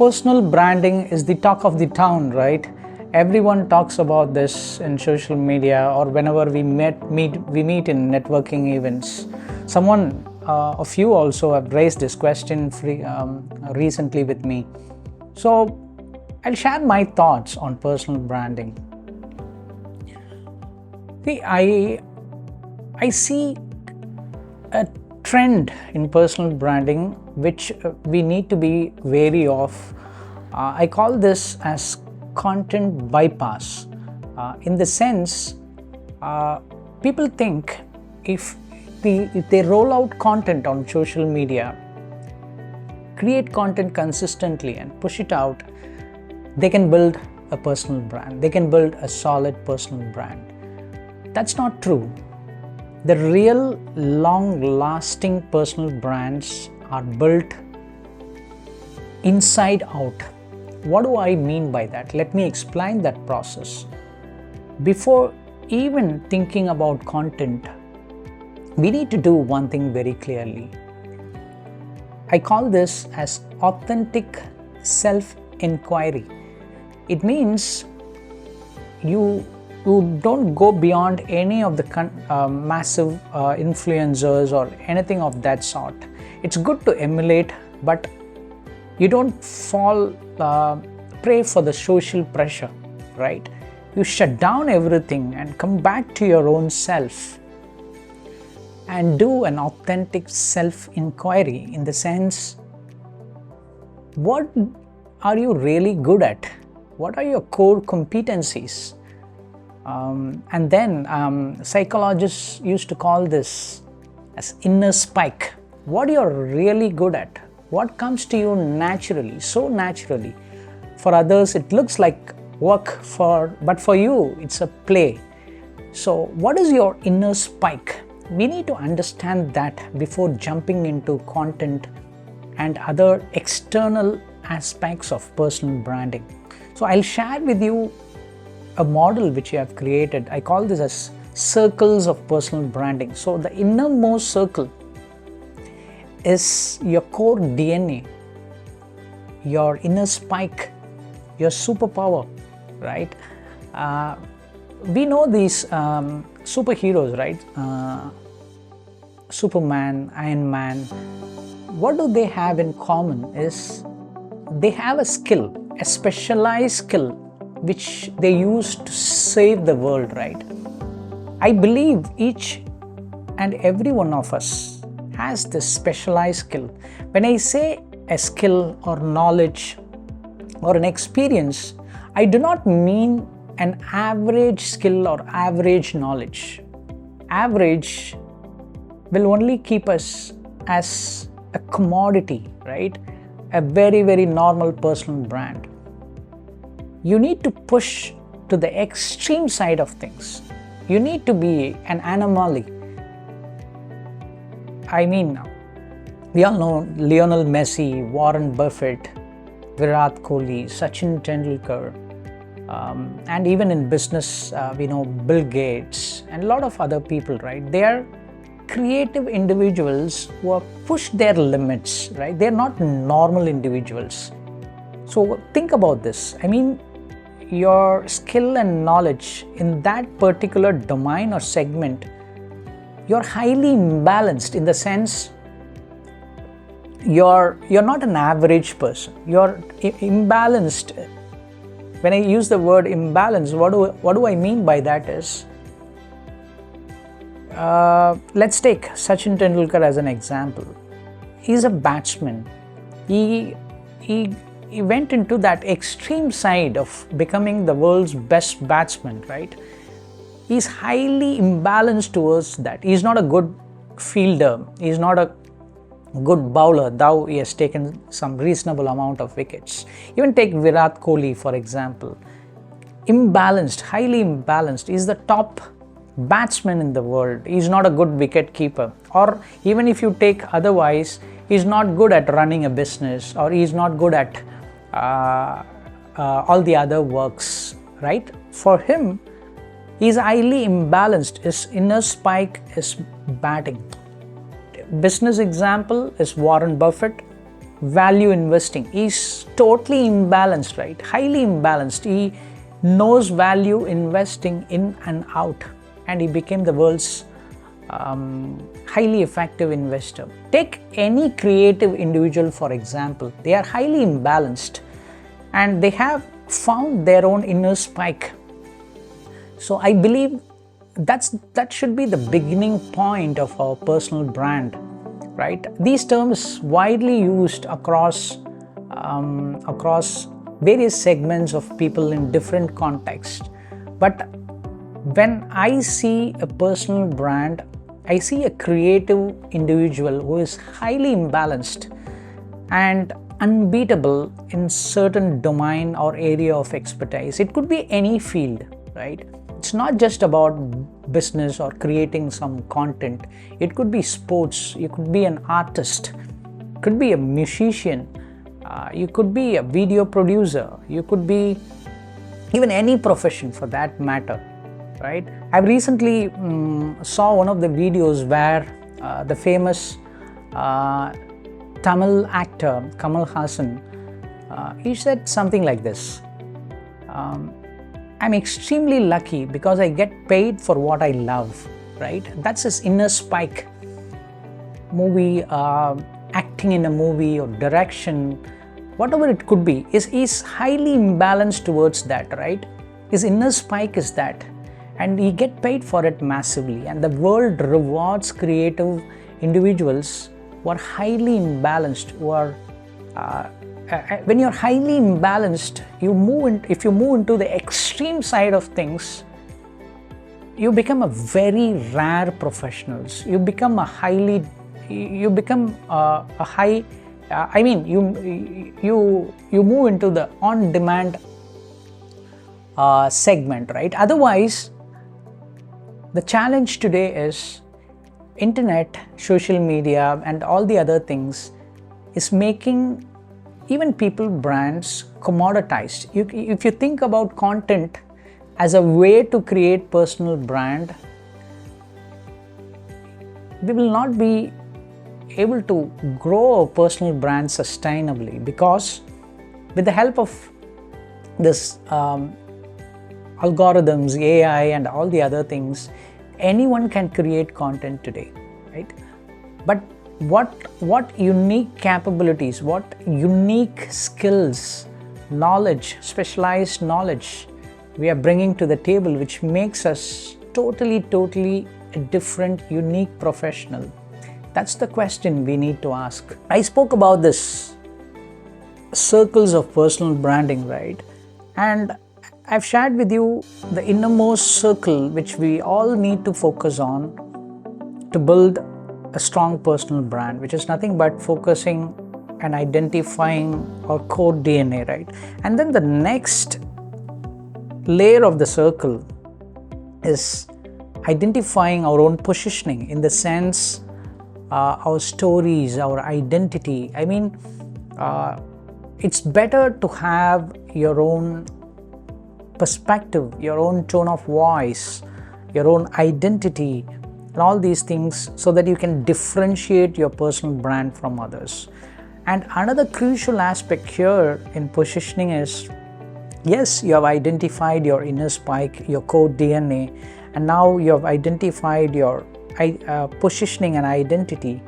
personal branding is the talk of the town, right? Everyone talks about this in social media or whenever we meet in networking events. Someone, a few also have raised this question recently with me. So I'll share my thoughts on personal branding. See, I see a trend in personal branding which we need to be wary of. I call this as content bypass. In the sense, people think if they roll out content on social media, create content consistently and push it out, they can build a personal brand. They can build a solid personal brand. That's not true. The real long-lasting personal brands are built inside out. What do I mean by that? Let me explain that process. Before even thinking about content, we need to do one thing very clearly. I call this as authentic self-inquiry. It means you don't go beyond any of the massive influencers or anything of that sort. It's good to emulate, but you don't fall prey for the social pressure, right? You shut down everything and come back to your own self and do an authentic self-inquiry, in the sense, what are you really good at? What are your core competencies? And then psychologists used to call this as inner spike. What you're really good at, what comes to you naturally, so naturally. For others it looks like work, but for you it's a play. So what is your inner spike? We need to understand that before jumping into content and other external aspects of personal branding. So I'll share with you a model which I have created. I call this as circles of personal branding. So the innermost circle is your core DNA, your inner spike, your superpower, right? We know these superheroes, right? Superman, Iron Man. What do they have in common is they have a skill, a specialized skill which they use to save the world, right? I believe each and every one of us has this specialized skill. When I say a skill or knowledge or an experience, I do not mean an average skill or average knowledge. Average will only keep us as a commodity, right? A very, very normal personal brand. You need to push to the extreme side of things. You need to be an anomaly. I mean, we all know Lionel Messi, Warren Buffett, Virat Kohli, Sachin Tendulkar, and even in business, we know Bill Gates and a lot of other people, right? They are creative individuals who have pushed their limits, right? They're not normal individuals. So think about this. I mean, your skill and knowledge in that particular domain or segment, you're highly imbalanced, in the sense you're not an average person. You're imbalanced. When I use the word imbalance, what do I mean by that is, let's take Sachin Tendulkar as an example. He's a batsman. He went into that extreme side of becoming the world's best batsman, right? He's highly imbalanced towards that. He's not a good fielder. He's not a good bowler, though he has taken some reasonable amount of wickets. Even take Virat Kohli, for example. Imbalanced, highly imbalanced. He's the top batsman in the world. He's not a good wicket keeper. Or even if you take otherwise, he's not good at running a business, or he's not good at all the other works, right? For him, he's highly imbalanced. His inner spike is batting. Business example is Warren Buffett. value investing. He's totally imbalanced, right? Highly imbalanced. He knows value investing in and out, and he became the world's highly effective investor. Take any creative individual, for example. They are highly imbalanced and they have found their own inner spike. So I believe that should be the beginning point of our personal brand, right? These terms widely used across various segments of people in different contexts. But when I see a personal brand, I see a creative individual who is highly imbalanced and unbeatable in certain domain or area of expertise. It could be any field, right? It's not just about business or creating some content. It could be sports. You could be an artist. You could be a musician. You could be a video producer. You could be even any profession for that matter, right? I recently saw one of the videos where the famous Tamil actor Kamal Hassan, he said something like this: I'm extremely lucky because I get paid for what I love, right? That's his inner spike. Movie, acting in a movie or direction, whatever it could be, is highly imbalanced towards that, right? His inner spike is that, and he get paid for it massively. And the world rewards creative individuals who are highly imbalanced, who are when you're highly imbalanced, if you move into the extreme side of things, you become a very rare professionals. You become a high, you move into the on-demand segment, right? Otherwise, the challenge today is internet, social media, and all the other things is making even people brands commoditized. If you think about content as a way to create personal brand, we will not be able to grow a personal brand sustainably, because with the help of this algorithms, AI, and all the other things, anyone can create content today, right? But what unique capabilities, what unique skills, knowledge, specialized knowledge we are bringing to the table, which makes us totally a different, unique professional? That's the question we need to ask. I spoke about this circles of personal branding, right? And I've shared with you the innermost circle which we all need to focus on to build a strong personal brand, which is nothing but focusing and identifying our core DNA, right? And then the next layer of the circle is identifying our own positioning, in the sense our stories, our identity. I mean, it's better to have your own perspective, your own tone of voice, your own identity, and all these things, so that you can differentiate your personal brand from others. And another crucial aspect here in positioning is, yes, you have identified your inner spike, your core DNA, and now you have identified your positioning and identity,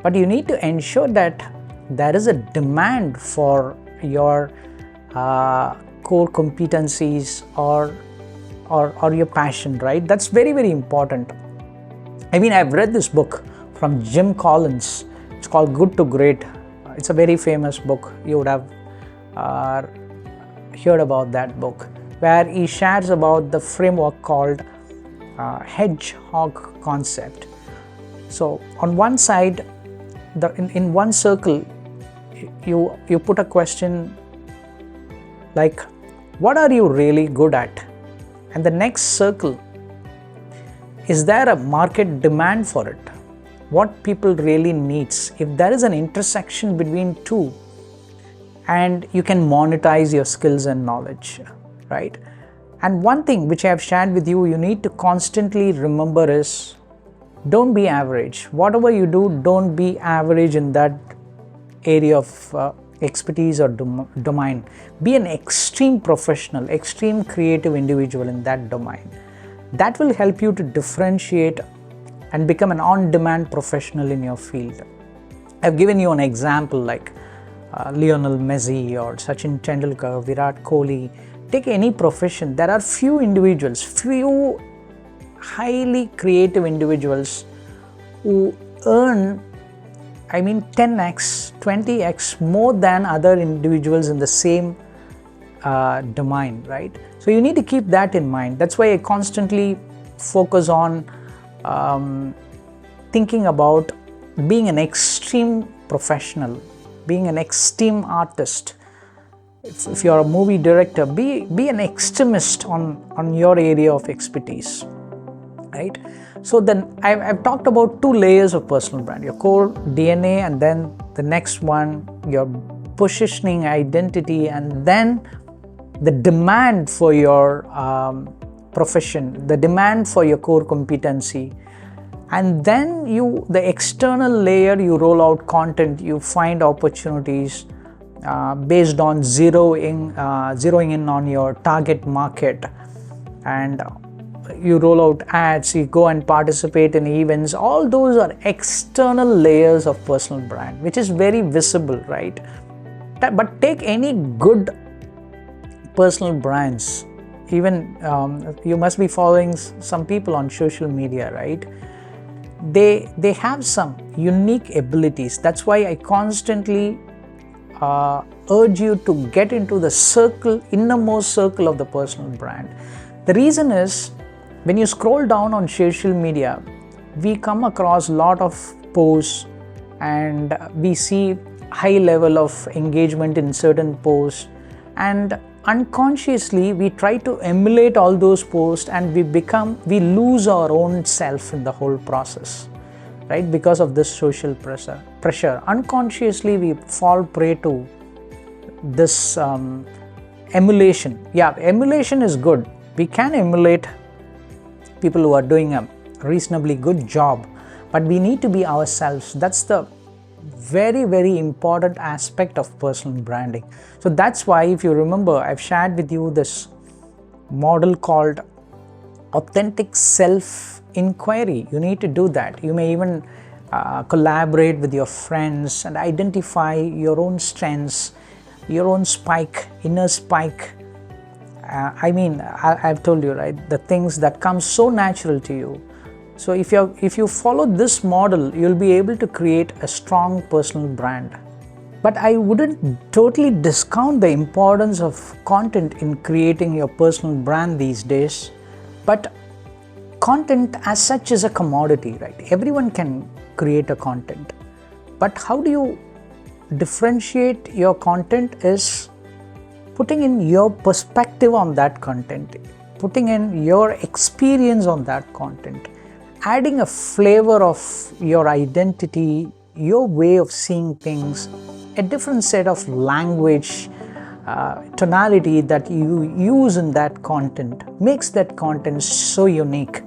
but you need to ensure that there is a demand for your core competencies or your passion, right? That's very important. I mean, I've read this book from Jim Collins. It's called Good to Great. It's a very famous book. You would have heard about that book, where he shares about the framework called hedgehog concept. So on one side, in one circle, you put a question like, what are you really good at? And the next circle, is there a market demand for it? What people really needs? If there is an intersection between two, and you can monetize your skills and knowledge, right? And one thing which I have shared with you, you need to constantly remember is, don't be average. Whatever you do, don't be average in that area of expertise or domain. Be an extreme professional, extreme creative individual in that domain. That will help you to differentiate and become an on-demand professional in your field. I've given you an example like Lionel Messi or Sachin Tendulkar, Virat Kohli. Take any profession. There are few individuals, few highly creative individuals who earn 10x, 20x more than other individuals in the same domain, right? So you need to keep that in mind. That's why I constantly focus on thinking about being an extreme professional, being an extreme artist. If you're a movie director, be an extremist on your area of expertise, right? So then I've talked about 2 layers of personal brand, your core DNA, and then the next one, your positioning identity, and then the demand for your profession, the demand for your core competency. And then the external layer, you roll out content, you find opportunities based on zeroing in on your target market, and you roll out ads, you go and participate in events. All those are external layers of personal brand, which is very visible, right? But take any good personal brands, even you must be following some people on social media, right? They have some unique abilities. That's why I constantly urge you to get into the innermost circle of the personal brand. The reason is, when you scroll down on social media, we come across a lot of posts and we see high level of engagement in certain posts, and unconsciously we try to emulate all those posts, and we lose our own self in the whole process, right? Because of this social pressure, unconsciously we fall prey to this emulation. Yeah, emulation is good. We can emulate people who are doing a reasonably good job, but we need to be ourselves. That's the very, very important aspect of personal branding. So that's why, if you remember, I've shared with you this model called authentic self-inquiry. You need to do that. You may even collaborate with your friends and identify your own strengths, your own inner spike. I've told you, right, the things that come so natural to you. So if you follow this model, you'll be able to create a strong personal brand. But I wouldn't totally discount the importance of content in creating your personal brand these days. But content as such is a commodity, right? Everyone can create a content. But how do you differentiate your content is putting in your perspective on that content, putting in your experience on that content, adding a flavor of your identity, your way of seeing things, a different set of language, tonality that you use in that content makes that content so unique.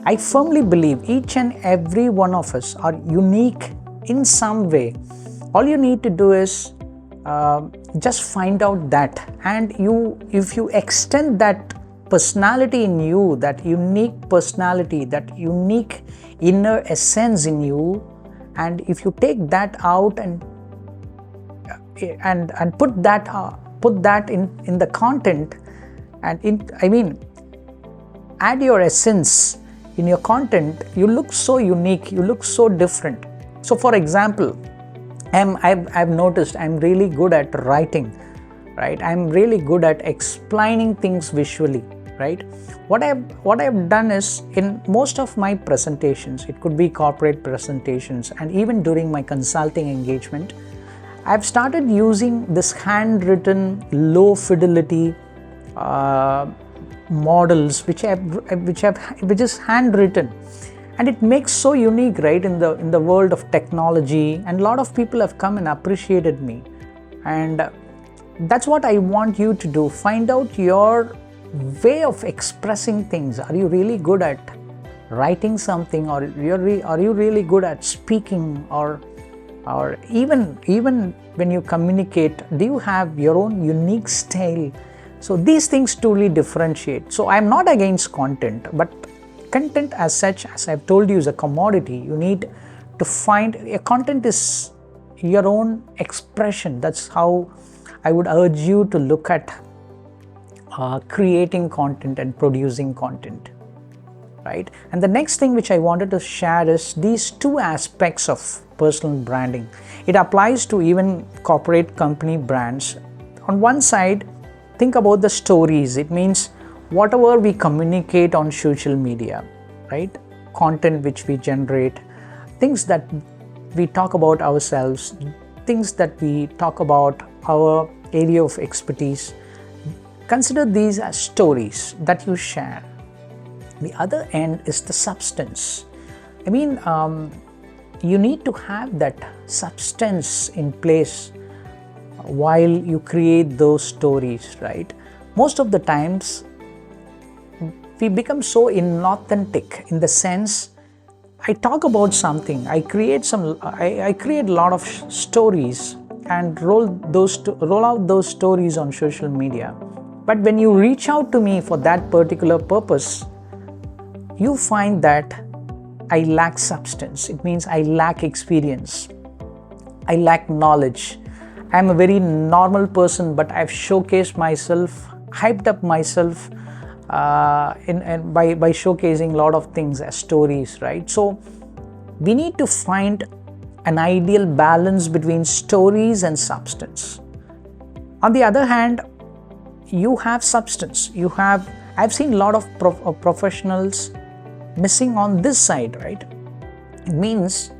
I firmly believe each and every one of us are unique in some way. All you need to do is just find out that, and if you extend that personality in you, that unique personality, that unique inner essence in you, and if you take that out and put that in the content, and add your essence in your content, you look so unique, you look so different. So for example, I've noticed I'm really good at writing, right? I'm really good at explaining things visually, right? What I've done is, in most of my presentations, it could be corporate presentations, and even during my consulting engagement, I've started using this handwritten, low fidelity models, which is handwritten. And it makes so unique, right, in the world of technology, and a lot of people have come and appreciated me. And that's what I want you to do. Find out your way of expressing things. Are you really good at writing something, or are you really good at speaking, or or even when you communicate, do you have your own unique style? So these things truly differentiate. So I'm not against content, but content as such, as I've told you, is a commodity. You need to find a content is your own expression. That's how I would urge you to look at creating content and producing content, right? And the next thing which I wanted to share is these two aspects of personal branding. It applies to even corporate company brands. On one side, think about the stories. It means whatever we communicate on social media, right? Content which we generate, things that we talk about ourselves, things that we talk about our area of expertise. Consider these as stories that you share. The other end is the substance. I mean, you need to have that substance in place while you create those stories, right? Most of the times, we become so inauthentic in the sense, I talk about something, I create a lot of stories and roll out those stories on social media. But when you reach out to me for that particular purpose, you find that I lack substance. It means I lack experience. I lack knowledge. I'm a very normal person, but I've showcased myself, hyped up myself by showcasing a lot of things as stories, right? So we need to find an ideal balance between stories and substance. On the other hand, you have substance. I've seen a lot of professionals missing on this side, right? It means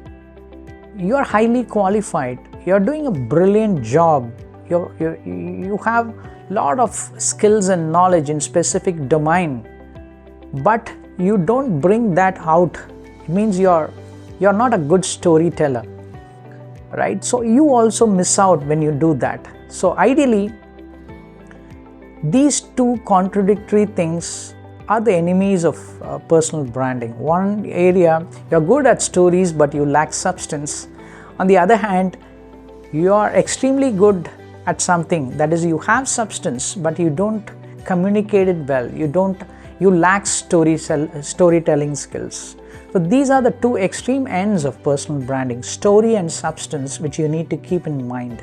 you're highly qualified, you're doing a brilliant job, you have a lot of skills and knowledge in specific domain, but you don't bring that out. It means you're not a good storyteller, right? So you also miss out when you do that. So ideally, these two contradictory things are the enemies of personal branding. One area, you're good at stories but you lack substance. On the other hand, you are extremely good at something, that is, you have substance but you don't communicate it well, you lack storytelling skills. So these are the two extreme ends of personal branding, story and substance, which you need to keep in mind.